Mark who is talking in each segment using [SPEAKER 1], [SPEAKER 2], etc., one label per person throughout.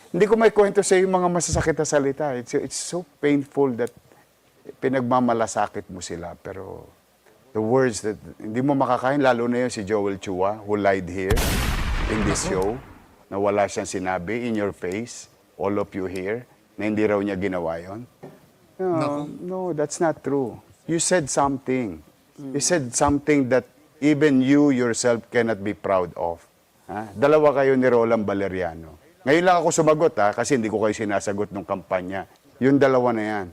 [SPEAKER 1] Hindi ko may kwento sa yung mga masasakit na salita. It's so painful that pinagmamalasakit mo sila. Pero the words that hindi mo makakain, lalo na yun si Joel Chua, who lied here in this show, na wala siyang sinabi in your face, all of you here, na hindi raw niya ginawa yun. No, that's not true. You said something. You said something that even you yourself cannot be proud of. Ha? Dalawa kayo ni Roland Valeriano. Ngayon lang ako sumagot kasi hindi ko kayo sinasagot ng kampanya. Yung dalawa na yan.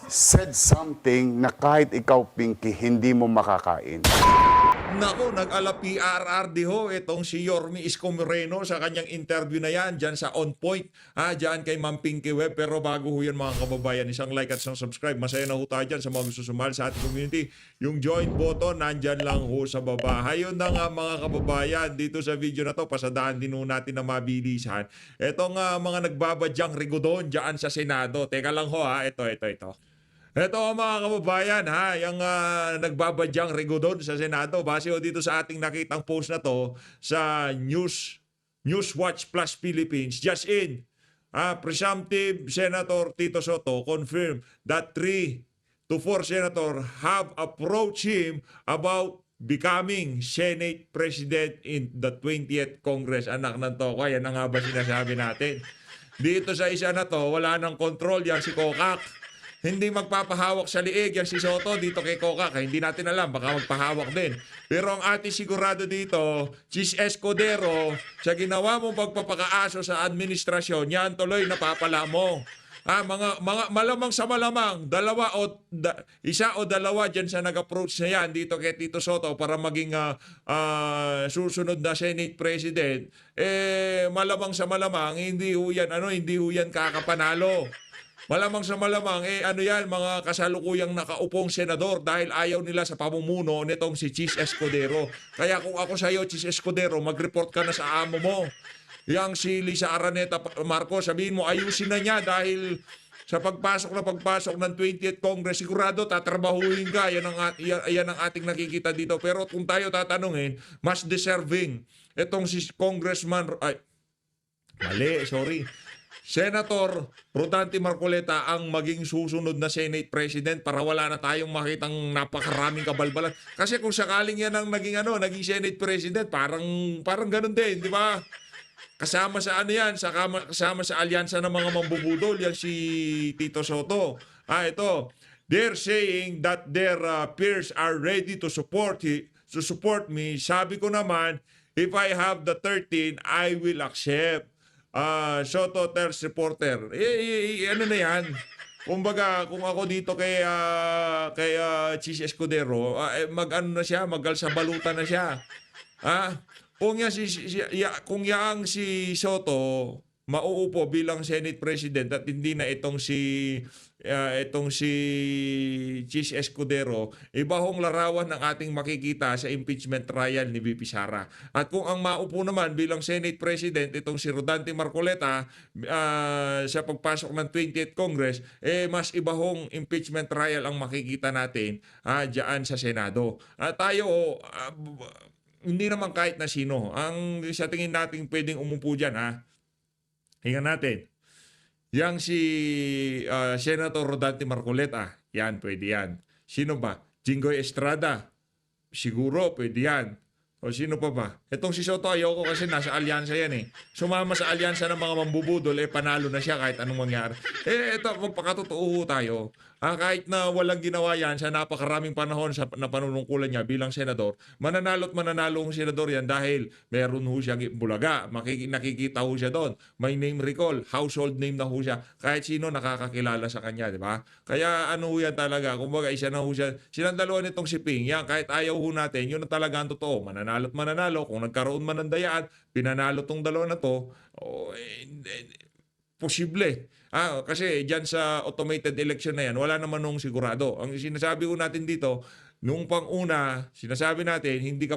[SPEAKER 1] Said something na kahit ikaw, Pinky, hindi mo makakain.
[SPEAKER 2] Nako, nag-ala PRRD ho itong si Yorme Isko Moreno sa kanyang interview na yan dyan sa On Point, dyan kay Ma'am Pinky Web. Pero bago ho yan mga kababayan, isang like at isang subscribe. Masaya na ho tayo dyan sa mga gusto sumali sa ating community. Yung join button, nandyan lang ho sa baba. Hayun na nga mga kababayan, dito sa video na to, pasadaan din ho natin na mabilisan. Itong mga nagbabadyang rigodon dyan sa Senado. Teka lang ho ito. Ito mga kababayan yung nagbabadyang rigodon sa Senado. Base o dito sa ating nakitang post na to sa Newswatch Plus Philippines. Just in, presumptive Senator Tito Soto confirmed that 3 to 4 senators have approached him about becoming Senate President in the 20th Congress. Anak ng toko, yan ang nga ba sinasabi natin? Dito sa isa na to, wala nang control yan si Kokak. Hindi magpapahawak sa liig yan si Soto dito kay Kokak. Hindi natin alam, baka magpahawak din. Pero ang ating sigurado dito, Chis Escudero, sa ginawa mong pagpapakaaso sa administrasyon, yan tuloy napapala mo. Mga malamang sa malamang, isa o dalawa dyan sa nag-approach na yan dito kay Tito Soto para maging susunod na Senate President, malamang sa malamang, hindi ho yan kakapanalo. Malamang sa malamang, mga kasalukuyang nakaupong senador dahil ayaw nila sa pamumuno nitong si Chis Escudero. Kaya kung ako sa iyo, Chis Escudero, mag-report ka na sa amo mo. Yang si Lisa Araneta Marcos, sabihin mo, ayusin na niya dahil sa pagpasok ng 20th Congress, sigurado tatrabahuin ka. Yan ang ating nakikita dito. Pero kung tayo tatanungin, mas deserving itong si Congressman... Senator Rodante Marcoleta ang maging susunod na Senate President para wala na tayong makitang napakaraming kabalbalan. Kasi kung sakaling yan ang naging Senate President, parang ganun din, di ba? Kasama sa kasama sa alyansa ng mga mambubudol yan si Tito Soto. Ito. They're saying that their peers are ready to support me. Sabi ko naman, if I have the 13, I will accept. Soto tells reporter. Ano na yan? Kumbaga, kung ako dito kay Chis Escudero, magalsa balutan na siya. Kung yang si Soto mauupo bilang Senate President at hindi na itong si Chis Escudero, iba hong larawan ng ating makikita sa impeachment trial ni VP Sara. At kung ang maupo naman bilang Senate President itong si Rodante Marcoleta sa pagpasok ng 20th Congress, mas iba hong impeachment trial ang makikita natin diyan sa Senado. Tayo hindi naman kahit na sino ang sa tingin natin pwedeng umupo diyan Hingan natin. Yang si Senator Rodante Marcoleta, yan, pwede yan. Sino ba? Jinggoy Estrada, siguro, pwede yan. O sino pa ba? Itong si Soto, ayoko kasi nasa alyansa yan Sumama sa alyansa ng mga mambubudol, panalo na siya kahit anong mangyari. Ito, magpakatotoo tayo. Kahit na walang ginawa yan sa napakaraming panahon na panunungkulan niya bilang senador, mananalo ang senador yan dahil meron ho siyang bulaga. Nakikita ho siya doon. May name recall, household name na ho siya. Kahit sino nakakakilala sa kanya, di ba? Kaya ano ho yan talaga, kumbaga isa na ho siya. Silang dalawa nitong si Ping, yan, kahit ayaw ho natin, yun na talaga ang totoo. Mananalo. Kung nagkaroon man ng dayaan, pinanalo tong dalawa na to, posible. Kasi dyan sa automated election na yan, wala naman nung sigurado. Ang sinasabi ko natin dito, nung pang-una, sinasabi natin, hindi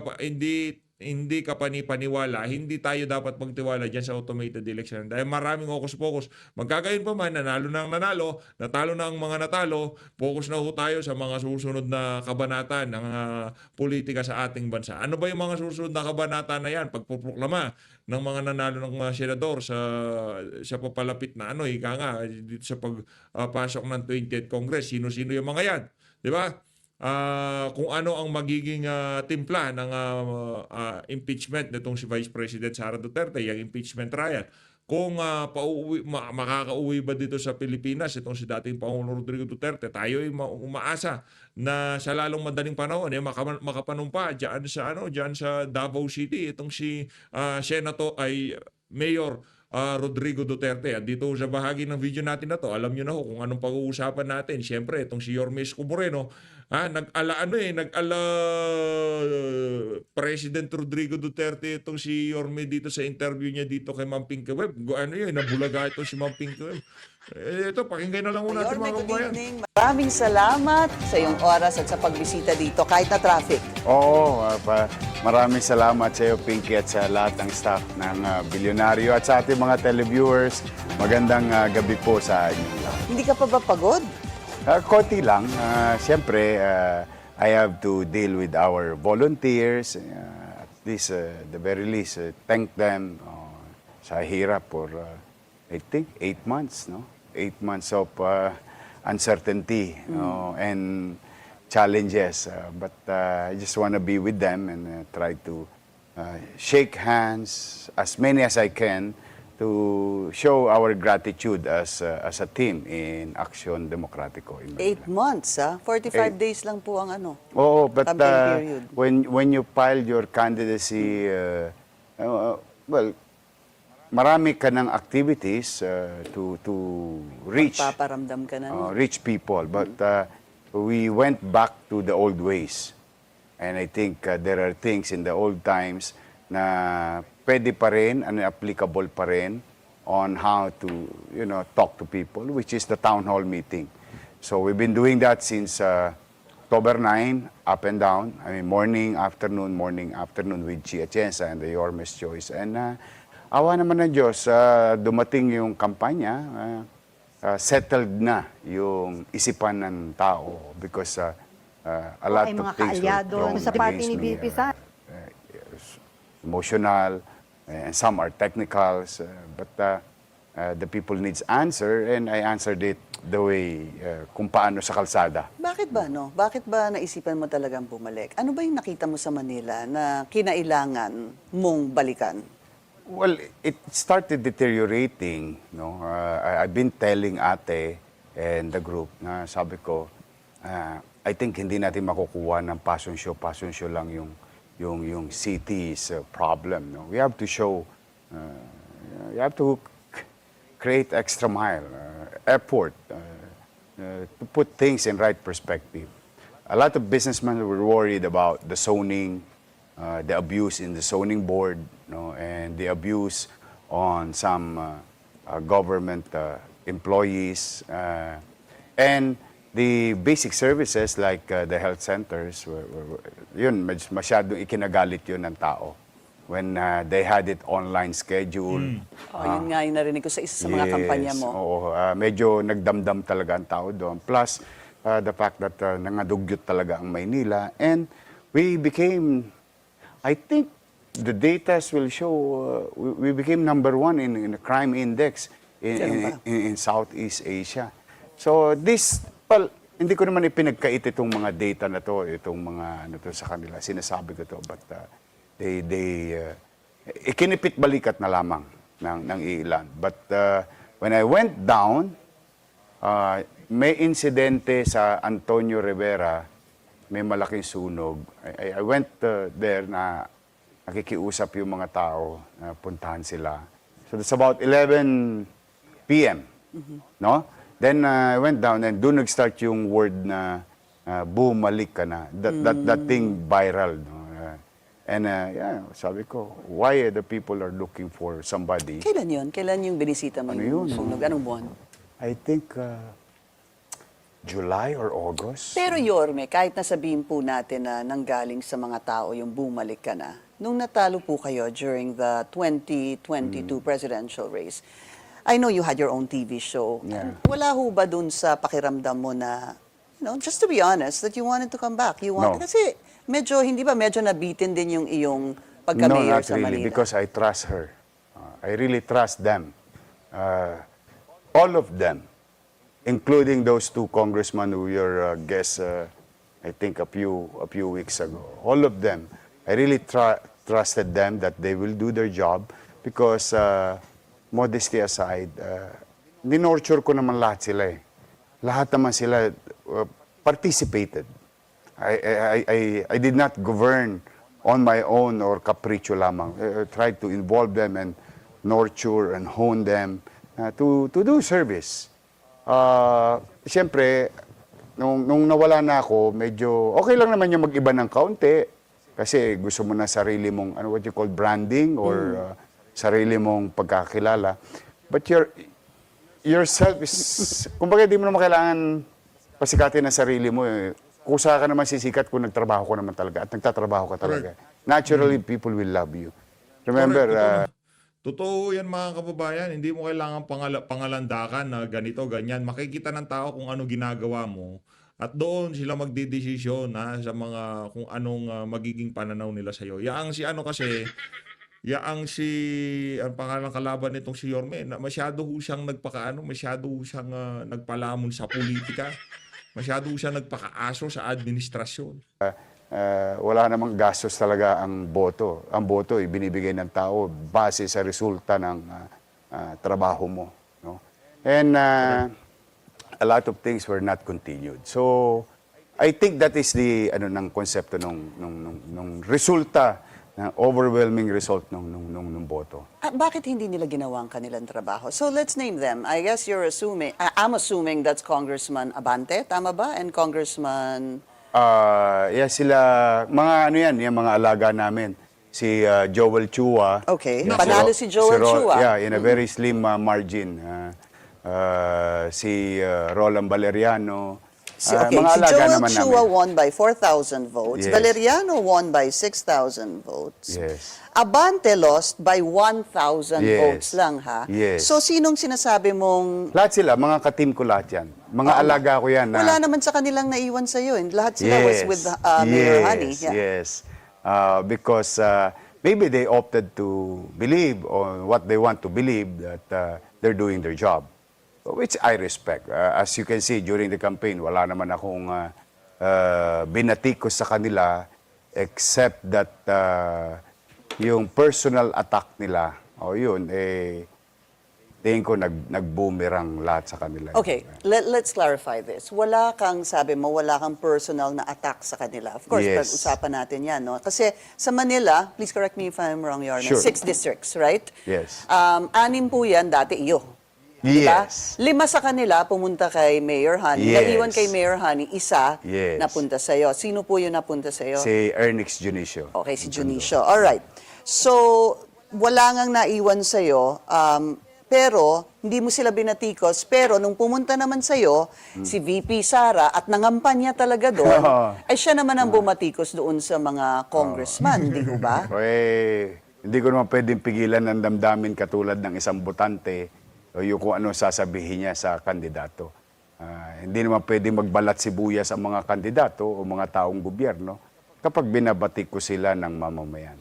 [SPEAKER 2] hindi ka panipaniwala, hindi tayo dapat magtiwala dyan sa automated election. Dahil maraming hokus-pokus. Magkagayon pa man, nanalo na ang nanalo, natalo na ang mga natalo, focus na ho tayo sa mga susunod na kabanata ng politika sa ating bansa. Ano ba yung mga susunod na kabanata na yan? Pagpuproklama ng mga nanalo ng mga senador sa papalapit na ika nga, dito sa pagpasok ng 20th Congress, sino-sino yung mga yan? Di ba? Kung ano ang magiging timpla ng impeachment nitong si Vice President Sara Duterte, yung impeachment trial. Kung makakauwi ba dito sa Pilipinas itong si dating Pangulong Rodrigo Duterte, tayo ay umaasa na sa lalong madaling panahon makapanumpa diyan sa Davao City itong si Mayor Rodrigo Duterte. At dito sa bahagi ng video natin na to, alam niyo na ho kung anong pag-uusapan natin. Siyempre, itong si Yorme Isko Moreno, nag-ala President Rodrigo Duterte itong si Yorme dito sa interview niya dito kay Ma'am Pinky Web. Nabulaga ito si Ma'am Pinky Web. Ito, pakinggan na lang muna natin
[SPEAKER 3] Yorme,
[SPEAKER 2] mga
[SPEAKER 3] good
[SPEAKER 2] kabayan.
[SPEAKER 3] evening. Maraming salamat sa iyong oras at sa pagbisita dito kahit na traffic.
[SPEAKER 1] Oo, maraming salamat sa iyo, Pinky, at sa lahat ng staff ng Bilyonaryo at sa ating mga televiewers. Magandang gabi po sa inyo.
[SPEAKER 3] Hindi ka pa ba pagod?
[SPEAKER 1] Konti lang. Siyempre, I have to deal with our volunteers. At least, the very least, thank them sa hirap for, I think, 8 months, no? 8 months of uncertainty and challenges. But I just want to be with them and try to shake hands as many as I can to show our gratitude as a team in Action Democratico. In
[SPEAKER 3] 8 months, 45 days lang po ang ano.
[SPEAKER 1] Oo, but
[SPEAKER 3] Campaign period.
[SPEAKER 1] when you filed your candidacy, well, marami ka ng activities to reach
[SPEAKER 3] Paparamdam ka na. No?
[SPEAKER 1] reach people, but we went back to the old ways. And I think there are things in the old times na pwede pa rin and applicable pa rin on how to, talk to people, which is the town hall meeting. So we've been doing that since October 9, up and down. I mean, morning, afternoon with Chi Atienza and the Yormes Choice. And awa naman ng Diyos, dumating yung kampanya, settled na yung isipan ng tao because a lot
[SPEAKER 4] ay
[SPEAKER 1] of
[SPEAKER 4] mga
[SPEAKER 1] things were
[SPEAKER 4] kaalyado
[SPEAKER 1] thrown
[SPEAKER 4] sa party
[SPEAKER 1] against
[SPEAKER 4] ni
[SPEAKER 1] me,
[SPEAKER 4] VP Sara.
[SPEAKER 1] emotional, and some are technicals, but the people needs answer, and I answered it the way kung paano sa kalsada.
[SPEAKER 3] Bakit ba, no? Bakit ba naisipan mo talagang bumalik? Ano ba yung nakita mo sa Manila na kinailangan mong balikan?
[SPEAKER 1] Well, it started deteriorating. No, I've been telling Ate and the group na sabi ko, I think hindi natin makukuha ng passion show lang yung city's problem. No, we have to show, you have to create extra mile effort to put things in right perspective. A lot of businessmen were worried about the zoning, the abuse in the zoning board, and the abuse on some government employees, and the basic services like the health centers. Yun, masyadong ikinagalit yun ng tao when they had it online schedule.
[SPEAKER 3] Yun nga yung narinig ko sa isa sa mga kampanya mo.
[SPEAKER 1] Oo, medyo nagdamdam talaga ang tao doon. Plus, the fact that nangadugyot talaga ang Maynila. And we became, I think, the data will show, we became number 1 in the crime index in Southeast Asia. So this, well, hindi ko naman ipinagkait itong mga data na to, itong mga ano to sa kanila, sinasabi ko to, but ikinipit balikat na lamang ng ilan. But when I went down, may insidente sa Antonio Rivera, may malaking sunog. I went there na nakikiusap yung mga tao, puntahan sila. So that's about 11 p.m. No? Then I went down and doon nag-start yung word na bumalik ka na. That thing viral. No? And sabi ko, why the people are looking for somebody?
[SPEAKER 3] Kailan yun? Kailan yung binisita mo
[SPEAKER 1] Ano
[SPEAKER 3] yung
[SPEAKER 1] yun?
[SPEAKER 3] sunog? Anong buwan?
[SPEAKER 1] I think July or August.
[SPEAKER 3] Pero Yorme, kahit nasabihin po natin na nanggaling sa mga tao yung bumalik ka na, nung natalo po kayo during the 2022 presidential race, I know you had your own TV show.
[SPEAKER 1] Yeah.
[SPEAKER 3] Wala ho ba dun sa pakiramdam mo na, just to be honest, that you wanted to come back?
[SPEAKER 1] No.
[SPEAKER 3] Kasi medyo, hindi ba, medyo nabitin din yung iyong
[SPEAKER 1] No,
[SPEAKER 3] pagka-mayor
[SPEAKER 1] not
[SPEAKER 3] sa
[SPEAKER 1] really,
[SPEAKER 3] Manila?
[SPEAKER 1] because I trust her. I really trust them. All of them, including those two congressmen who were your guests, I think a few weeks ago. All of them, I really trusted them that they will do their job because modesty aside, ninurture ko naman lahat sila eh. Lahat naman sila participated. I did not govern on my own or capriccio lamang. I tried to involve them and nurture and hone them to do service. Siyempre, nung nawala na ako, medyo okay lang naman yung mag-iba ng kaunti kasi gusto mo na sarili mong, what you call branding or sarili mong pagkakilala. But yourself is, kumbaga di mo naman kailangan pasikatin ang sarili mo. Kusa ka naman sisikat kung nagtrabaho ko naman talaga at nagtatrabaho ka talaga. Naturally, people will love you. Remember,
[SPEAKER 2] Totoo yan mga kababayan, hindi mo kailangan pangalandakan na ganito, ganyan. Makikita ng tao kung ano ginagawa mo at doon sila magdidesisyon sa mga kung anong magiging pananaw nila sa iyo. Yaang ang pangalan kalaban nitong si Yorme, na masyado ho siyang nagpalamon sa politika. Masyado ho siyang nagpakaaso sa administrasyon.
[SPEAKER 1] wala namang gastos talaga ang boto. Ang boto binibigay ng tao base sa resulta ng trabaho mo. No? And a lot of things were not continued. So, I think that is the ng konsepto nung resulta, ng overwhelming result nung boto.
[SPEAKER 3] Bakit hindi nila ginawa ang kanilang trabaho? So let's name them. I guess I'm assuming that's Congressman Abante, tama ba? And Congressman...
[SPEAKER 1] Sila, mga yung mga alaga namin. Si Joel Chua.
[SPEAKER 3] Okay,
[SPEAKER 1] Yeah,
[SPEAKER 3] panalo si Joel Chua.
[SPEAKER 1] Yeah, in a very slim margin. Si Roland Valeriano.
[SPEAKER 3] Okay,
[SPEAKER 1] mga
[SPEAKER 3] si
[SPEAKER 1] alaga
[SPEAKER 3] Joel
[SPEAKER 1] naman
[SPEAKER 3] Chua
[SPEAKER 1] namin.
[SPEAKER 3] won by 4,000 votes.
[SPEAKER 1] Yes.
[SPEAKER 3] Valeriano won by 6,000 votes.
[SPEAKER 1] Yes.
[SPEAKER 3] Abante lost by 1,000
[SPEAKER 1] Yes.
[SPEAKER 3] votes lang, ha?
[SPEAKER 1] Yes.
[SPEAKER 3] So, sinong sinasabi mong...
[SPEAKER 1] Lahat sila, mga katim ko lahat yan. Mga alaga ko yan.
[SPEAKER 3] Wala naman sa kanilang naiwan sa'yo. Lahat sila was with Mayor Honey. Yeah.
[SPEAKER 1] Yes. Because maybe they opted to believe on what they want to believe that they're doing their job. Which I respect. As you can see, during the campaign, wala naman akong binatikos sa kanila except that yung personal attack nila, tingin ko nag-boomerang lahat sa kanila.
[SPEAKER 3] Okay, let's clarify this. Wala kang personal na attack sa kanila. Of course,
[SPEAKER 1] Yes.
[SPEAKER 3] pag-usapan natin yan, no? Kasi sa Manila, please correct me if I'm wrong, Yorme,
[SPEAKER 1] Sure.
[SPEAKER 3] 6 districts, right?
[SPEAKER 1] Yes.
[SPEAKER 3] 6 po yan, dati iyo. Diba?
[SPEAKER 1] Yes.
[SPEAKER 3] 5 sa kanila, pumunta kay Mayor Honey.
[SPEAKER 1] Yes.
[SPEAKER 3] Naiwan kay Mayor Honey, 1
[SPEAKER 1] Yes.
[SPEAKER 3] napunta sa'yo. Sino po yung napunta sa'yo?
[SPEAKER 1] Si Ernix Junicio.
[SPEAKER 3] Okay, si Junicio. Alright. So, wala ngang naiwan sa'yo, pero hindi mo sila binatikos. Pero nung pumunta naman sa'yo, si VP Sara, at nangampanya talaga doon, ay siya naman ang bumatikos doon sa mga congressman, di ho ba?
[SPEAKER 1] Hindi ko naman pwedeng pigilan ng damdamin katulad ng isang botante o yung kung ano sasabihin niya sa kandidato. Hindi naman pwedeng magbalat sibuyas ang mga kandidato o mga taong gobyerno kapag binabatik ko sila ng mamamayan.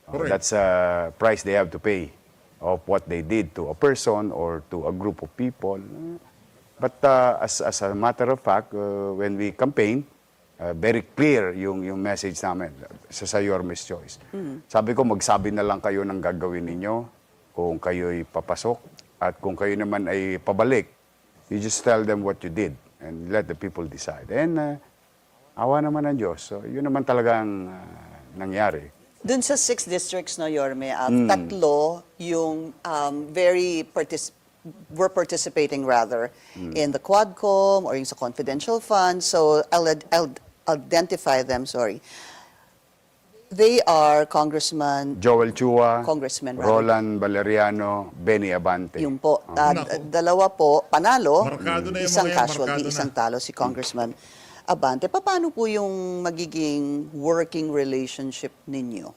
[SPEAKER 2] Correct.
[SPEAKER 1] That's a price they have to pay of what they did to a person or to a group of people. But as a matter of fact, when we campaign, very clear yung message namin sa Yorme's Choice. Sabi ko, magsabi na lang kayo ng gagawin ninyo kung kayo'y papasok. At kung kayo naman ay pabalik, you just tell them what you did and let the people decide. And awa naman ng Diyos. So, yun naman talagang nangyari.
[SPEAKER 3] Doon sa 6 districts, no, Yorme, 3 yung were participating rather in the Quadcom or yung sa confidential fund. So, I'll identify them, sorry. They are Congressman
[SPEAKER 1] Joel Chua,
[SPEAKER 3] Congressman
[SPEAKER 1] Roland Valeriano, Benny Abante.
[SPEAKER 3] Yung po,
[SPEAKER 2] Nako.
[SPEAKER 3] 2 po, panalo,
[SPEAKER 2] Markado na yung
[SPEAKER 3] isang
[SPEAKER 2] mga yan,
[SPEAKER 3] casualty,
[SPEAKER 2] markado na.
[SPEAKER 3] isang talo si Congressman Abante. Paano po yung magiging working relationship ninyo?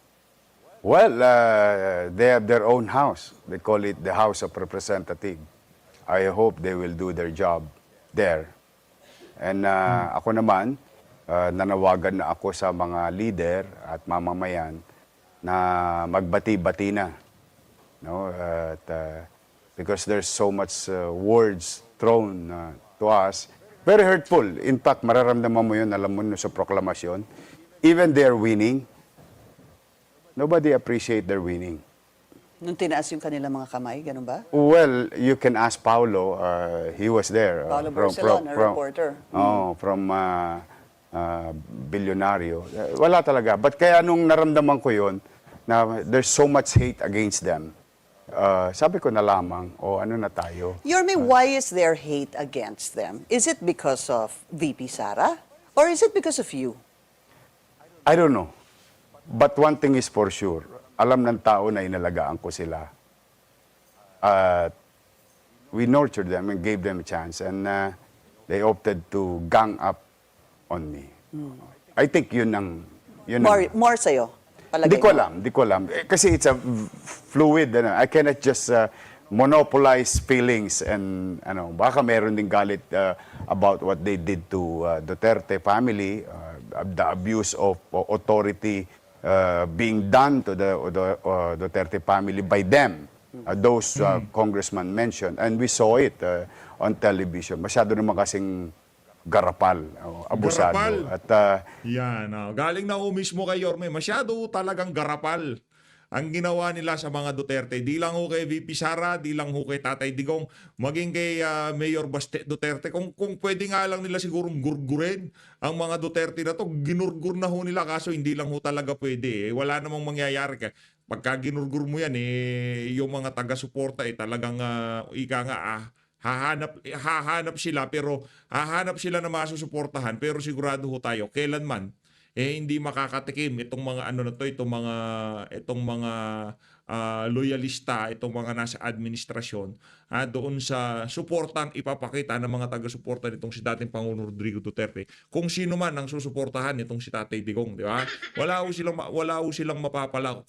[SPEAKER 1] Well, they have their own house. They call it the House of Representative. I hope they will do their job there. And ako naman, nanawagan na ako sa mga leader at mamamayan na magbati-bati na. No? Because there's so much words thrown to us. Very hurtful. In fact, mararamdaman mo yun, alam mo sa proklamasyon. Even they're winning, nobody appreciate their winning.
[SPEAKER 3] Nung tinaas yung kanilang mga kamay, ganun ba?
[SPEAKER 1] Well, you can ask Paulo. He was there.
[SPEAKER 3] Paulo Barcelon, a reporter.
[SPEAKER 1] Oh, from Bilyonaryo. Wala talaga. But kaya nung naramdaman ko yon na there's so much hate against them, sabi ko na lamang, ano na tayo?
[SPEAKER 3] Yorme, why is there hate against them? Is it because of VP Sara? Or is it because of you?
[SPEAKER 1] I don't know. But one thing is for sure, alam ng tao na inalagaan ko sila. We nurtured them and gave them a chance, and they opted to gang up on me. I think yun ang...
[SPEAKER 3] More sa'yo?
[SPEAKER 1] Hindi ko alam. Kasi it's a fluid. I cannot just monopolize feelings and baka meron ding galit about what they did to Duterte family, the abuse of authority being done to the Duterte family by them, those congressmen mentioned. And we saw it on television. Masyado naman kasing garapal, abusado.
[SPEAKER 2] Garapal.
[SPEAKER 1] At
[SPEAKER 2] Yan. Galing na ho mismo kay Yorme. Masyado talagang garapal ang ginawa nila sa mga Duterte. Di lang ho kay VP Sara, di lang ho kay Tatay Digong, maging kay Mayor Baste Duterte. Kung pwede nga lang nila sigurong gurgurin ang mga Duterte na to, ginurgur na ho nila, kaso hindi lang ho talaga pwede. Wala namang mangyayari. Pagka ginurgur mo yan, yung mga taga-suporta, talagang ika nga, hahanap sila, pero hahanap sila na masusuportahan, pero sigurado ho tayo kailanman hindi makakatikim itong mga itong mga loyalista, itong mga nasa administrasyon doon sa suportang ipapakita ng mga taga-suporta nitong si dating Pangulong Rodrigo Duterte. Kung sino man ang susuportahan nitong si Tatay Digong, di ba? Wala ho silang mapapala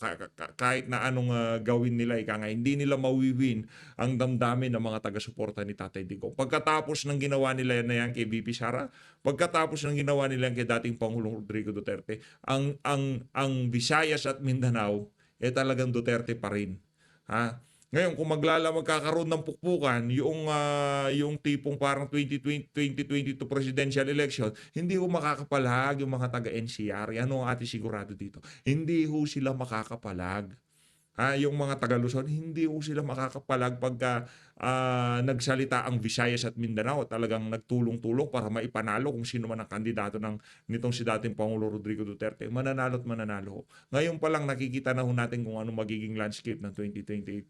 [SPEAKER 2] kahit na anong gawin nila, hindi nila mawiwin ang damdamin ng mga taga-suporta ni Tatay Digong. Pagkatapos ng ginawa nila na yan kay VP Sara, pagkatapos ng ginawa nila yan kay dating Pangulong Rodrigo Duterte, ang Visayas at Mindanao talagang Duterte pa rin. Ngayon, kung magkakaroon ng pukpukan, yung tipong parang 2022 presidential election, hindi ho makakapalag yung mga taga-NCR. Ano ang ating sigurado dito? Hindi ho sila makakapalag. Yung mga taga-Luzon, hindi ho sila makakapalag pagka nagsalita ang Visayas at Mindanao. Talagang nagtulong-tulong para maipanalo kung sino man ang kandidato nitong si dating Pangulo Rodrigo Duterte. Mananalo at mananalo. Ngayon pa lang nakikita na ho natin kung anong magiging landscape ng 2028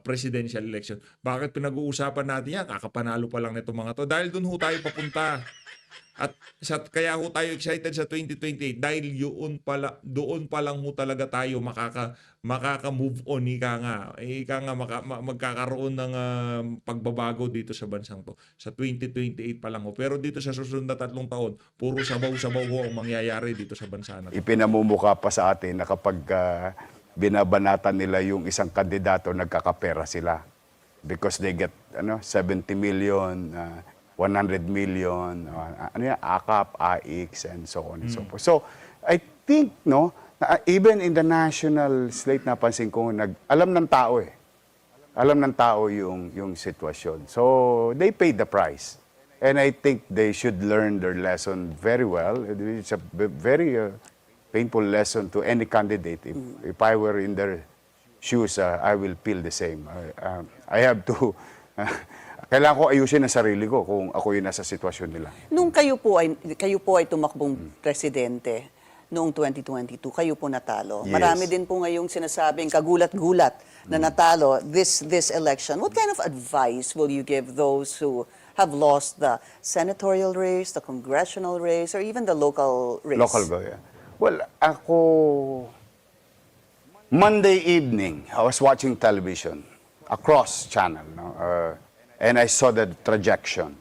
[SPEAKER 2] presidential election. Bakit pinag-uusapan natin yan? Kakapanalo pa lang nito mga to. Dahil doon ho tayo papunta. At kaya ho tayo excited sa 2028 dahil doon pa lang ho talaga tayo makaka-move on, magkakaroon ng pagbabago dito sa bansang to. Sa 2028 pa lang ho. Pero dito sa susunod na 3 taon, puro sabaw-sabaw ho ang mangyayari dito sa bansa natin.
[SPEAKER 1] Ipinamumukha pa sa atin na kapag binabanatan nila yung isang kandidato, nagkakapera sila. Because they get 70 million, 100 million, AKAP, AIX, and so on and so forth. So, I think, even in the national slate, napansin ko, alam ng tao Alam ng tao yung sitwasyon. So, they paid the price. And I think they should learn their lesson very well. It's a very painful lesson to any candidate. If I were in their shoes, I will feel the same. I have to... Kailangan ko ayusin ang sarili ko kung ako yung nasa sitwasyon nila.
[SPEAKER 3] Nung kayo po ay tumakbong presidente noong 2022, kayo po natalo.
[SPEAKER 1] Yes.
[SPEAKER 3] Marami din po ngayong sinasabing kagulat-gulat na natalo this election. What kind of advice will you give those who have lost the senatorial race, the congressional race, or even the local race?
[SPEAKER 1] Well, ako... Monday evening, I was watching television across channel. And I saw the trajectory.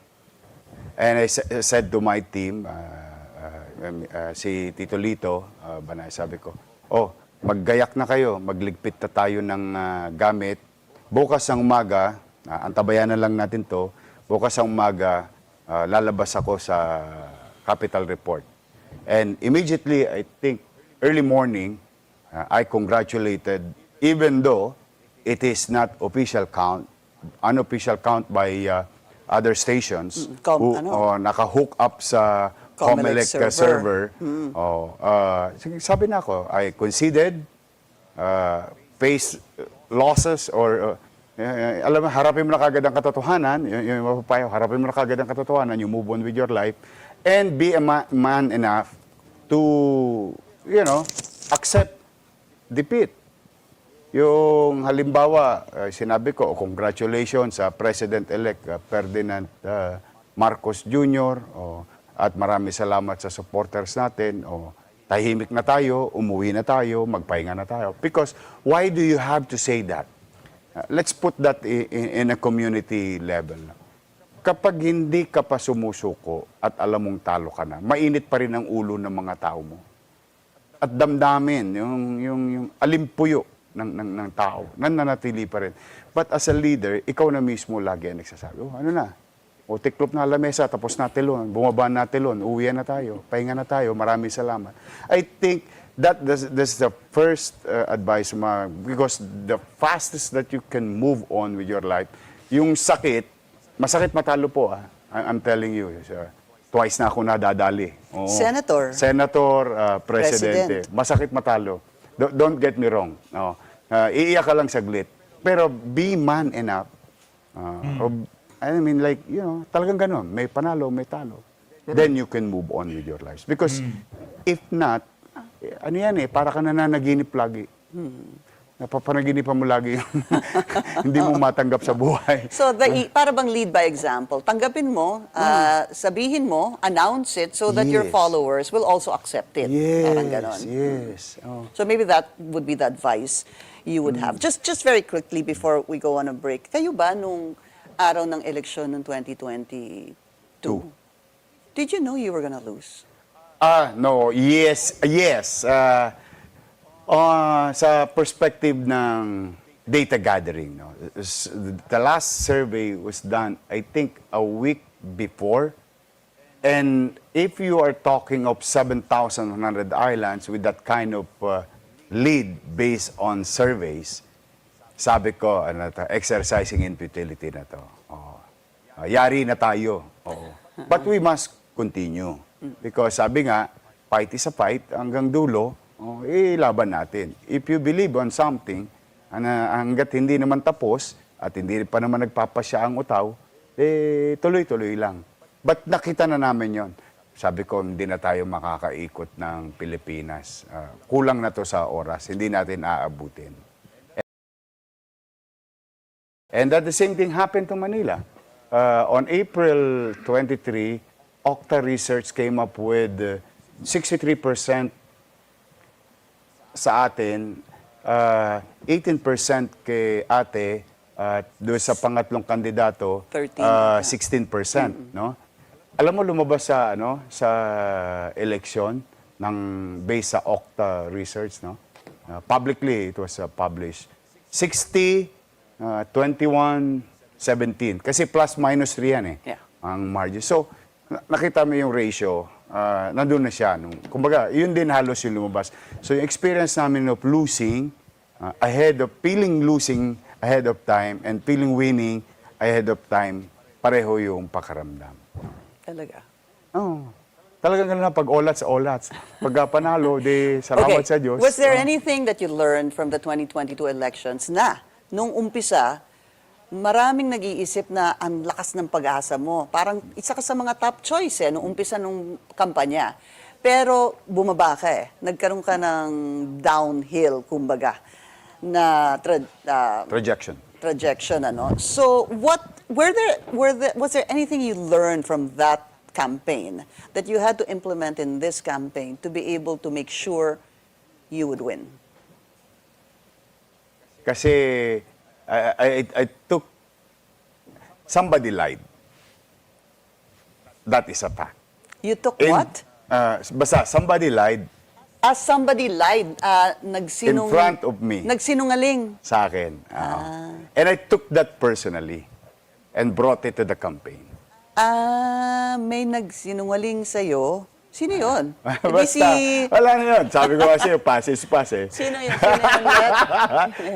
[SPEAKER 1] And I said to my team, si Tito Lito, Banay, sabi ko, maggayak na kayo, magligpit na tayo ng gamit. Bukas ng umaga, antabayan na lang natin to, bukas ng umaga, lalabas ako sa Capital Report. And immediately, I think, early morning, I congratulated, even though it is not official count, unofficial count by other stations who naka-hook up sa
[SPEAKER 3] Comelec
[SPEAKER 1] Comelec server. Sabi na ako, I conceded, face losses or alam mo, harapin mo na kagad ang katotohanan, yung mapapayo, harapin mo na kagad ang katotohanan, you move on with your life, and be a man enough to, accept defeat. Yung halimbawa, sinabi ko, congratulations sa President-elect Ferdinand Marcos Jr. At marami salamat sa supporters natin. Tahimik na tayo, umuwi na tayo, magpahinga na tayo. Because why do you have to say that? Let's put that in a community level. Kapag hindi ka pa sumusuko at alam mong talo ka na, mainit pa rin ang ulo ng mga tao mo. At damdamin, yung alimpuyo ng tao, nananatili pa rin. But as a leader, ikaw na mismo lagi ang nagsasabi, ano na, tiklop na lamesa, tapos na telon, bumaba na telon, uwi na tayo, pahinga na tayo, maraming salamat. I think that's the first advice, because the fastest that you can move on with your life, yung sakit, masakit matalo po, I'm telling you, twice na ako nadadali.
[SPEAKER 3] Senator,
[SPEAKER 1] Presidente. Masakit matalo. Don't get me wrong. Iiyak ka lang saglit. Pero be man enough. I mean, like, talagang ganun. May panalo, may talo. Then you can move on with your lives. Because if not, ano yan para ka nananaginip lagi. Napapanaginipan mo lagi yung hindi mo matanggap sa buhay.
[SPEAKER 3] So, para bang lead by example, tanggapin mo, sabihin mo, announce it so that your
[SPEAKER 1] Yes.
[SPEAKER 3] followers will also accept it. Parang ganon.
[SPEAKER 1] Yes.
[SPEAKER 3] So maybe that would be the advice you would have. Just very quickly before we go on a break, kayo ba nung araw ng eleksyon ng 2022, did you know you were gonna lose?
[SPEAKER 1] No. Yes. Sa perspective ng data gathering, the last survey was done, I think, a week before. And if you are talking of 7,100 islands with that kind of lead based on surveys, sabi ko, exercising in futility na to. Yari na tayo. But we must continue. Because sabi nga, fight is a fight hanggang dulo, ilaban natin. If you believe on something, hanggat hindi naman tapos, at hindi pa naman nagpapasya ang utaw, tuloy-tuloy lang. But nakita na namin yon. Sabi ko, hindi na tayo makakaikot ng Pilipinas. Kulang na to sa oras. Hindi natin aabutin. And that the same thing happened to Manila. On April 23, Okta Research came up with 63% sa atin, 18% kay ate, doon sa pangatlong kandidato, 16%, no? Alam mo, lumabas sa election ng based sa Okta Research, no? Publicly, it was published. 60, 21, 17. Kasi plus minus 3 yan ang margin. So, nakita mo yung ratio, nandun na siya. Kumbaga, yun din halos yung lumabas. So, yung experience namin of losing, feeling losing ahead of time and feeling winning ahead of time, pareho yung pakaramdam.
[SPEAKER 3] Talaga.
[SPEAKER 1] Talagang ganun na, pag olats, olats. Pag panalo, salamat sa Diyos.
[SPEAKER 3] Was there anything that you learned from the 2022 elections na nung umpisa, maraming nag-iisip na ang lakas ng pag-asa mo. Parang isa ka sa mga top choice nung umpisa nung kampanya. Pero bumaba ka Nagkaroon ka ng downhill, kumbaga, na projection, So, was there anything you learned from that campaign that you had to implement in this campaign to be able to make sure you would win?
[SPEAKER 1] Kasi I took, somebody lied. That is a fact.
[SPEAKER 3] You took what?
[SPEAKER 1] Basta, somebody lied
[SPEAKER 3] As somebody lied,
[SPEAKER 1] In front of me.
[SPEAKER 3] Nagsinungaling.
[SPEAKER 1] Sa akin. And I took that personally and brought it to the campaign.
[SPEAKER 3] May nagsinungaling sa'yo. Sino yun? Hindi
[SPEAKER 1] Basta, wala na yun. Sabi ko kasi, pass is pass eh.
[SPEAKER 3] Sino yun? Sino yun ulit?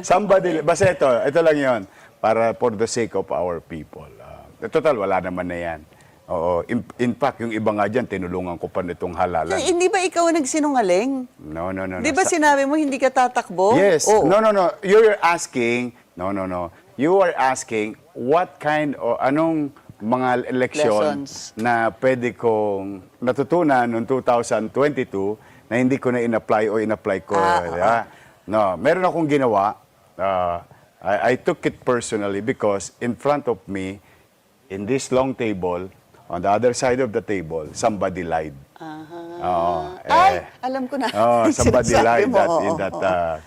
[SPEAKER 1] Somebody, basta ito lang yun. Para for the sake of our people. Total, wala naman na yan. Oo. In fact, yung iba nga dyan, tinulungan ko pa nitong halalan.
[SPEAKER 3] Hindi ba ikaw ang nagsinungaling?
[SPEAKER 1] No.
[SPEAKER 3] Di ba sinabi mo hindi ka tatakbo?
[SPEAKER 1] Yes.
[SPEAKER 3] Oo.
[SPEAKER 1] No. You're asking, no. You are asking what kind o anong mga eleksyon
[SPEAKER 3] Lessons.
[SPEAKER 1] na pwede kong natutunan noong 2022 na hindi ko na in-apply o in-apply ko. No, meron akong ginawa. I took it personally because in front of me, in this long table, on the other side of the table, somebody lied.
[SPEAKER 3] Ay, alam ko na.
[SPEAKER 1] Somebody
[SPEAKER 3] Sinasabi
[SPEAKER 1] lied
[SPEAKER 3] mo,
[SPEAKER 1] in that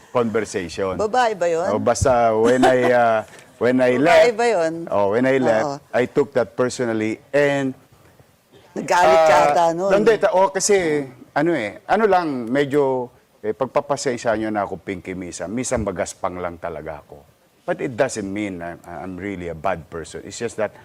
[SPEAKER 1] conversation.
[SPEAKER 3] Babae ba yun?
[SPEAKER 1] Basta when I
[SPEAKER 3] Babae
[SPEAKER 1] left,
[SPEAKER 3] ba yun?
[SPEAKER 1] when I left, I took that personally and
[SPEAKER 3] Nagalit ka ata nun.
[SPEAKER 1] Hindi, kasi ano lang, medyo pagpapasensya nyo na ako, Pinky Misa. Misa magaspang lang talaga ako. But it doesn't mean I'm really a bad person. It's just that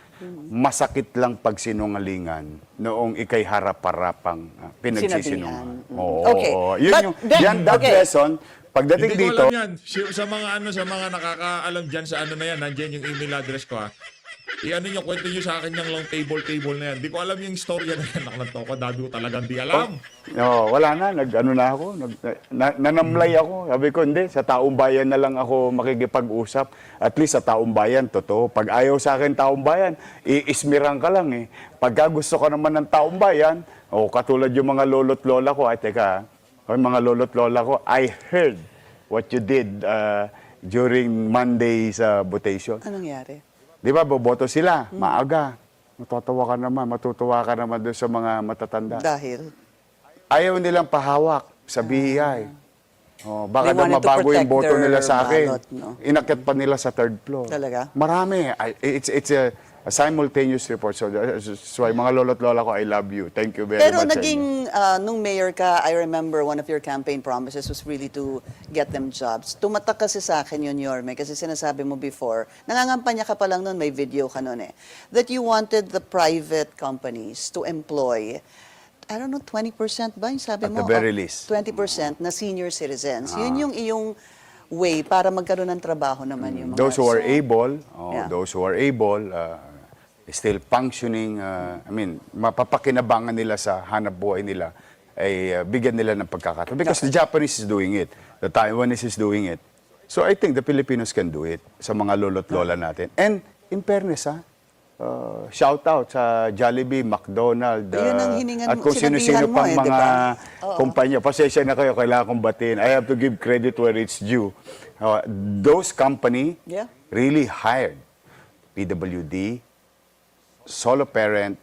[SPEAKER 1] masakit lang pag sinungalingan noong ikay harap-harapang pinagsisinungaling.
[SPEAKER 3] Sinabihan. Okay.
[SPEAKER 1] Yun
[SPEAKER 3] But
[SPEAKER 1] yung,
[SPEAKER 3] then,
[SPEAKER 1] that
[SPEAKER 3] okay.
[SPEAKER 1] lesson, pagdating
[SPEAKER 2] Hindi ko
[SPEAKER 1] dito,
[SPEAKER 2] alam yan. Sa mga nakakaalam dyan sa ano na yan, nandiyan yung email address ko ha. I-ano nyo, kwento nyo sa akin yung long table na yan. Hindi ko alam yung storya na yan. Nakalanto ko, dami ko talagang di alam.
[SPEAKER 1] wala na, nanamlay ako. Sabi ko, hindi, sa taong bayan na lang ako makikipag-usap. At least sa taong bayan, totoo. Pag ayaw sa akin taong bayan, iismirang ka lang eh. Pagka gusto ko naman ng taong bayan, katulad yung mga lolo't lola ko, mga lolo't lola ko, I heard what you did during Monday's votation.
[SPEAKER 3] Anong nangyari?
[SPEAKER 1] Di ba, boboto sila, maaga. Matutuwa ka naman doon sa mga matatanda.
[SPEAKER 3] Dahil?
[SPEAKER 1] Ayaw nilang pahawak sa BEI. Baka
[SPEAKER 3] They
[SPEAKER 1] daw
[SPEAKER 3] wanted to
[SPEAKER 1] mabago yung
[SPEAKER 3] protect
[SPEAKER 1] boto nila
[SPEAKER 3] their
[SPEAKER 1] sa akin.
[SPEAKER 3] ballot, no?
[SPEAKER 1] Inakyat pa nila sa third floor.
[SPEAKER 3] Talaga?
[SPEAKER 1] Marami. It's a simultaneous report. So that's why, mga lolo't lola ko, I love you. Thank you very
[SPEAKER 3] Pero
[SPEAKER 1] much.
[SPEAKER 3] naging, nung mayor ka, I remember one of your campaign promises was really to get them jobs. Tumatak kasi sa akin yun, Yorme, kasi sinasabi mo before, nangangampanya ka pa lang nun, may video ka nun that you wanted the private companies to employ, I don't know, 20% ba yung sabi
[SPEAKER 1] At
[SPEAKER 3] mo?
[SPEAKER 1] the very least.
[SPEAKER 3] 20% na senior citizens. Yun yung iyong way para magkaroon ng trabaho naman yung mga...
[SPEAKER 1] Those who are
[SPEAKER 3] So,
[SPEAKER 1] able,
[SPEAKER 3] Yeah.
[SPEAKER 1] those who are able, still functioning, mapapakinabangan nila sa hanap buhay nila, ay bigyan nila ng pagkakataon. Because the Japanese is doing it, the Taiwanese is doing it. So I think the Filipinos can do it sa mga lolo't lola natin. And in fairness, shout out sa Jollibee, McDonald's,
[SPEAKER 3] Yun ang hiningan
[SPEAKER 1] at
[SPEAKER 3] mo,
[SPEAKER 1] kung sino-sino
[SPEAKER 3] sinabihan mo
[SPEAKER 1] pang
[SPEAKER 3] di
[SPEAKER 1] mga
[SPEAKER 3] ba? Oo.
[SPEAKER 1] kumpanya. Pasensya na kayo, kailangan kong batiin. I have to give credit where it's due. Those company
[SPEAKER 3] Yeah.
[SPEAKER 1] really hired PWD, solo parent,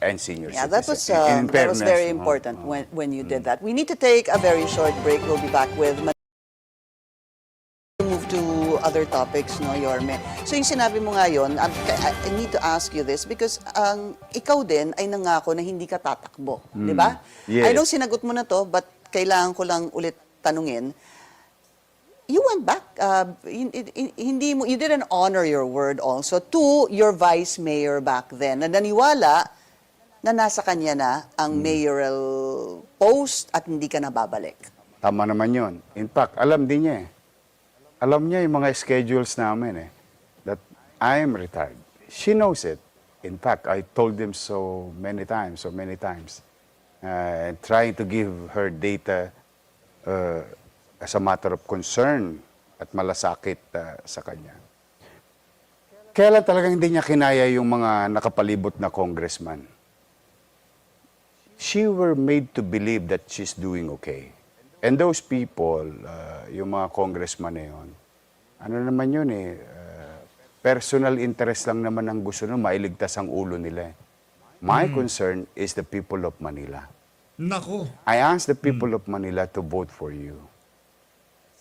[SPEAKER 1] and senior
[SPEAKER 3] Yeah,
[SPEAKER 1] citizen.
[SPEAKER 3] that was very important when you did that. We need to take a very short break. We'll be back with move to other topics, no, Yorme. So yung sinabi mo ngayon, I need to ask you this because ikaw din ay nangako na hindi ka tatakbo, di ba?
[SPEAKER 1] Yes.
[SPEAKER 3] I know sinagot mo na to, but kailangan ko lang ulit tanungin. You went back. You didn't honor your word also to your vice mayor back then. Na naniwala na nasa kanya na ang mayoral post at hindi ka na babalik.
[SPEAKER 1] Tama naman yun. In fact, alam din niya eh. Alam niya yung mga schedules namin eh. That I am retired. She knows it. In fact, I told him so many times. Trying to give her data as a matter of concern at malasakit sa kanya. Kaya lang talagang hindi niya kinaya yung mga nakapalibot na congressman. She were made to believe that she's doing okay. And those people, yung mga congressman na yun, ano naman yun personal interest lang naman ang gusto nung mailigtas ang ulo nila. My concern is the people of Manila.
[SPEAKER 2] Nako.
[SPEAKER 1] I asked the people of Manila to vote for you.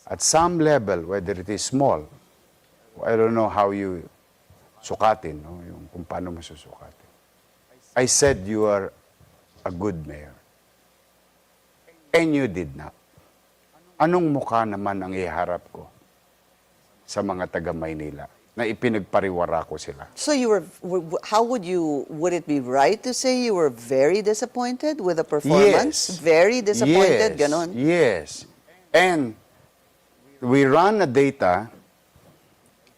[SPEAKER 1] At some level, whether it is small, I don't know how you sukatin, no? Yung kung paano mo susukatin. I said you are a good mayor. And you did not. anong mukha naman ang iharap ko sa mga taga Maynila na ipinagpariwara ko sila?
[SPEAKER 3] So you how would it be right to say you were very disappointed with the performance?
[SPEAKER 1] Yes.
[SPEAKER 3] Very disappointed,
[SPEAKER 1] Yes.
[SPEAKER 3] ganon?
[SPEAKER 1] Yes. And we ran a data,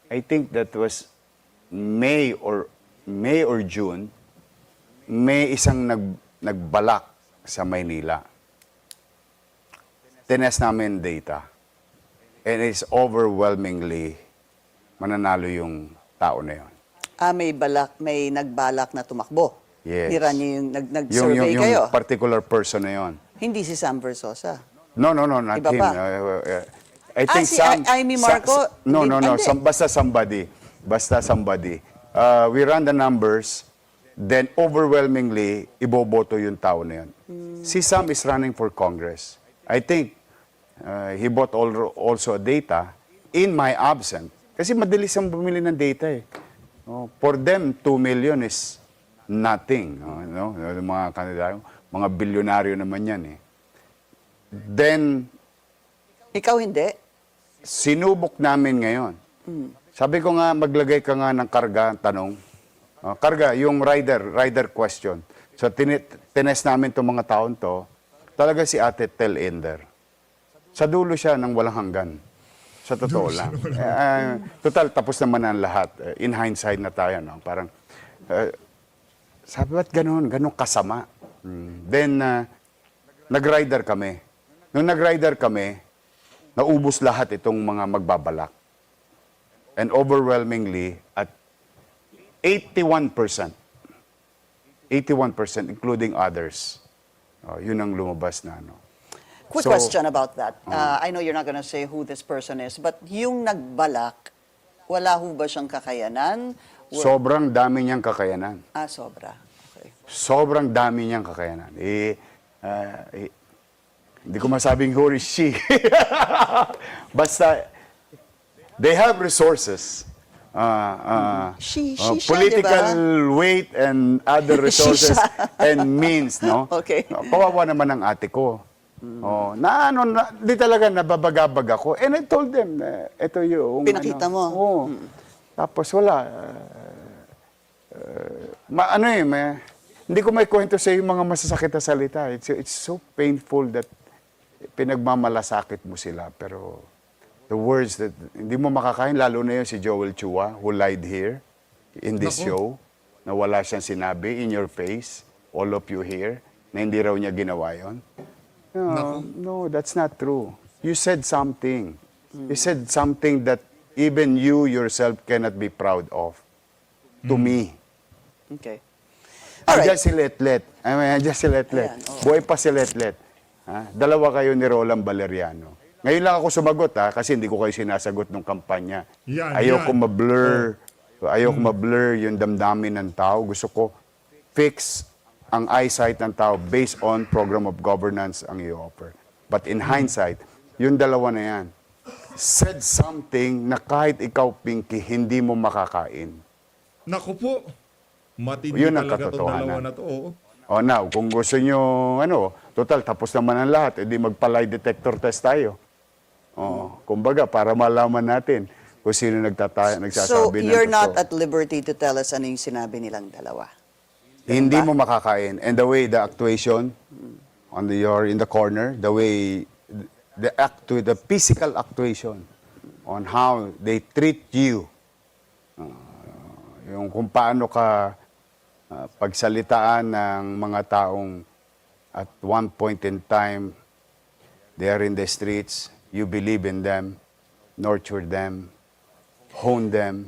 [SPEAKER 1] I think that was May or June, may isang nagbalak sa Maynila. Tinest namin data. And it's overwhelmingly mananalo yung tao na yun.
[SPEAKER 3] May nagbalak na tumakbo.
[SPEAKER 1] Yes.
[SPEAKER 3] Nira niyo yung nag-survey kayo.
[SPEAKER 1] Yung particular person na yun.
[SPEAKER 3] Hindi si Sam Versosa.
[SPEAKER 1] No, not
[SPEAKER 3] Iba
[SPEAKER 1] him.
[SPEAKER 3] pa?
[SPEAKER 1] I think
[SPEAKER 3] si Amy Marco,
[SPEAKER 1] no,
[SPEAKER 3] hindi.
[SPEAKER 1] basta somebody. We ran the numbers, then overwhelmingly, iboboto yung tao na yun. Si Sam is running for Congress. I think he bought also data in my absence. Kasi madali siyang bumili ng data eh. For them, 2 million is nothing. No? Yung mga kandidato, mga bilyonaryo naman yan eh. Then,
[SPEAKER 3] Ikaw hindi?
[SPEAKER 1] sinubok namin ngayon. Sabi ko nga, maglagay ka nga ng karga, tanong. Karga, yung rider question. So, tinest namin itong mga taon to. Talaga si Ate Tel Ender. Sa dulo siya ng walang hanggan. Sa totoo lang. Total, tapos naman ang lahat. In hindsight na tayo, no? Parang, sabi, ba't ganun? Ganun kasama. Then, nag-rider kami. Nung nag-rider kami, naubos lahat itong mga magbabalak. And overwhelmingly, at 81%, including others, yun ang lumabas na, no?
[SPEAKER 3] Quick
[SPEAKER 1] So,
[SPEAKER 3] question about that. I know you're not gonna say who this person is, but yung nagbalak, wala ho ba siyang kakayanan?
[SPEAKER 1] Sobrang dami niyang kakayanan.
[SPEAKER 3] Sobra. Okay.
[SPEAKER 1] Sobrang dami niyang kakayanan. Hindi ko masabing who is she. Basta, they have resources.
[SPEAKER 3] She siya,
[SPEAKER 1] Political
[SPEAKER 3] diba?
[SPEAKER 1] weight and other resources and means, no?
[SPEAKER 3] Okay.
[SPEAKER 1] Kawawa naman ang ate ko. Di talaga nababagabag ako. And I told them, ito yung...
[SPEAKER 3] Pinakita mo?
[SPEAKER 1] Oo. Tapos wala. Hindi ko may kwento sa yung mga masasakit na salita. It's so painful that pinagmamalasakit mo sila. Pero the words that hindi mo makakain, lalo na yun si Joel Chua, who lied here in this show, na wala siyang sinabi in your face, all of you here, na hindi raw niya ginawa yun. No, that's not true. You said something. You said something that even you yourself cannot be proud of. To me.
[SPEAKER 3] Okay. All right.
[SPEAKER 1] Andiyan si Letlet. Andiyan si Letlet.
[SPEAKER 3] Ayan, oo.
[SPEAKER 1] Buhay pa si Letlet. Dalawa kayo ni Roland Valeriano. Ngayon lang ako sumagot kasi hindi ko kayo sinasagot ng kampanya. Ayoko ma-blur. Ayoko ma-blur yung damdamin ng tao. Gusto ko fix ang eyesight ng tao based on program of governance ang i-offer. But in hindsight, yung dalawa na yan, said something na kahit ikaw, Pinky, hindi mo makakain.
[SPEAKER 2] Naku po. Matindi
[SPEAKER 1] Yun ang
[SPEAKER 2] talaga itong
[SPEAKER 1] katotohanan.
[SPEAKER 2] dalawa na to. Oo.
[SPEAKER 1] Now, kung gusto nyo, total, tapos naman ang lahat, edi mag-lie detector test tayo. Kumbaga, para malaman natin kung sino nagsasabi
[SPEAKER 3] So,
[SPEAKER 1] ng
[SPEAKER 3] you're not
[SPEAKER 1] totoo.
[SPEAKER 3] at liberty to tell us ano yung sinabi nilang dalawa?
[SPEAKER 1] Hindi mo makakain. And the way the actuation you're in the corner, the way the physical actuation on how they treat you, yung kung paano ka pagsalitaan ng mga taong at one point in time they are in the streets, you believe in them, nurture them, hone them,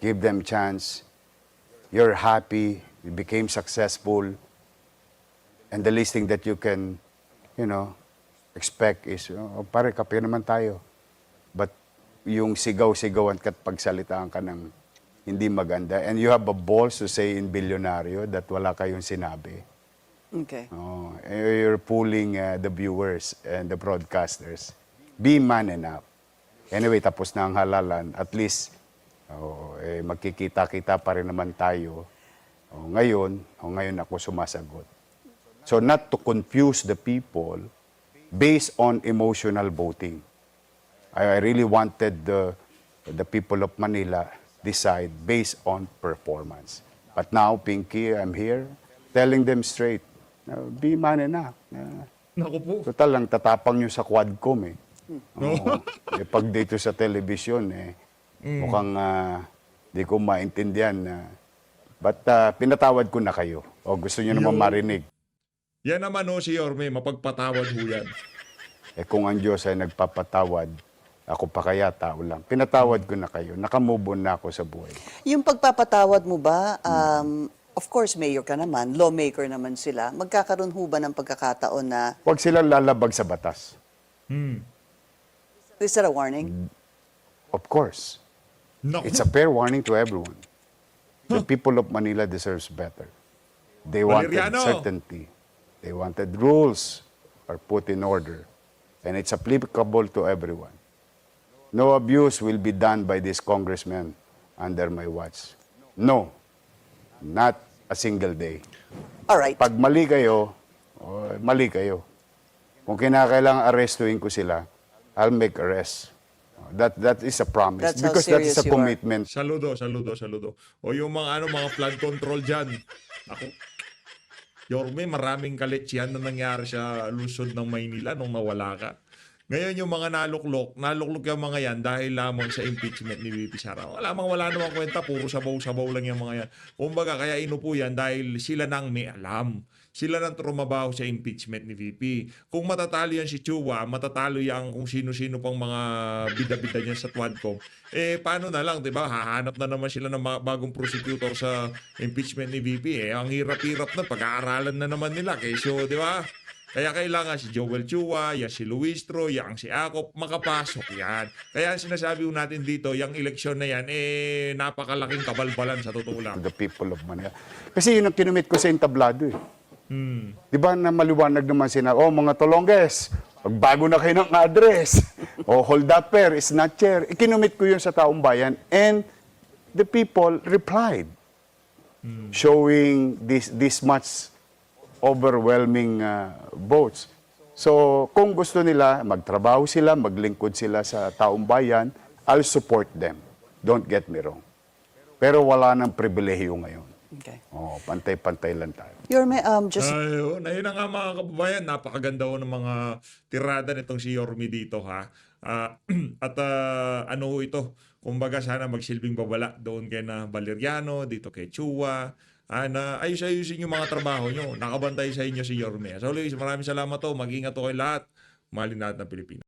[SPEAKER 1] give them chance, you're happy, you became successful, and the least thing that you can, expect is, pare, kape naman tayo. But yung sigaw-sigawan ka't pagsalitaan ka ng hindi maganda, and you have a balls to say in Bilyonaryo that wala kayong sinabi.
[SPEAKER 3] Okay.
[SPEAKER 1] You're fooling the viewers and the broadcasters. Be man enough. Anyway, tapos na ang halalan. At least, magkikita-kita pa rin naman tayo. Ngayon ako sumasagot. So not to confuse the people based on emotional voting. I really wanted the people of Manila decide based on performance. But now, Pinky, I'm here telling them straight, be man na.
[SPEAKER 2] Naku po.
[SPEAKER 1] Total lang, tatapang nyo sa Quadcom eh. Oo. Pag dito sa television mukhang di ko maintindihan. But pinatawad ko na kayo. O gusto nyo naman marinig.
[SPEAKER 2] Yan naman si Yorme, mapagpatawad ho yan.
[SPEAKER 1] Kung ang Diyos ay nagpapatawad, ako pa kaya tao lang. Pinatawad ko na kayo. Nakamove on na ako sa buhay.
[SPEAKER 3] Yung pagpapatawad mo ba, of course, mayor ka naman, lawmaker naman sila, magkakaroon ho ba ng pagkakataon na,
[SPEAKER 1] Huwag silang lalabag sa batas.
[SPEAKER 3] is that a warning?
[SPEAKER 1] Of course.
[SPEAKER 2] Naku.
[SPEAKER 1] It's a fair warning to everyone. The people of Manila deserves better. They wanted
[SPEAKER 2] Valeriano.
[SPEAKER 1] certainty. They wanted rules are put in order. And it's applicable to everyone. No abuse will be done by this congressman under my watch. No. Not a single day.
[SPEAKER 3] All right.
[SPEAKER 1] Pag mali kayo, mali kayo. Kung kinakailangan arrestuin ko sila, I'll make arrest. That is a promise.
[SPEAKER 3] That's how
[SPEAKER 1] Because that is
[SPEAKER 3] serious
[SPEAKER 1] a
[SPEAKER 3] you are.
[SPEAKER 1] commitment.
[SPEAKER 2] Saludo. O yung mga flood control dyan. Ako, Yorme, maraming kaletsiyan na nangyari sa lungsod ng Maynila nung nawala ka. Ngayon yung mga naluklok yung mga yan dahil lamang sa impeachment ni VP Sara. Wala namang kwenta, puro sabaw-sabaw lang yung mga yan. Kumbaga, kaya inupo yan dahil sila nang may alam. Sila nang trumabaho sa impeachment ni VP. Kung matatalo yan si Chua, matatalo yan kung sino-sino pang mga bida-bida niya sa Quadcom, paano na lang, di ba? Hahanap na naman sila ng bagong prosecutor sa impeachment ni VP. Ang hirap-hirap na, pag-aaralan na naman nila. Kesyo, di ba? Kaya kailangan si Joel Chua, yan si Luistro, yan si Acop, makapasok yan. Kaya ang sinasabi ko natin dito, yung eleksyon na yan, napakalaking kabalbalan sa totoo lang.
[SPEAKER 1] The people of Manila. Kasi yun ang kinumit ko sa entablado eh. Di ba na maliwanag naman sila, mga Tolonges, magbago na kayo ng address. Hold up pair is not chair. Ikinumit ko yun sa taong bayan and the people replied. Showing this much overwhelming votes. So, kung gusto nila, magtrabaho sila, maglingkod sila sa taong bayan, I'll support them. Don't get me wrong. Pero wala nang pribilehiyo ngayon.
[SPEAKER 3] Okay.
[SPEAKER 1] Pantay-pantay lang tayo.
[SPEAKER 3] Yorme, just
[SPEAKER 2] Ayun na nga mga kababayan, napakaganda ho ng mga tirada nitong si Yorme dito ha. Ano ho ito, kumbaga sana magsilbing babala doon kay na Valeriano, dito kay Chua, na ayusin yung mga trabaho nyo. Nakabantay sa inyo si Yorme. So Luis, maraming salamat ho. Mag-ingat ho kayo lahat. Mahalin natin ng Pilipinas.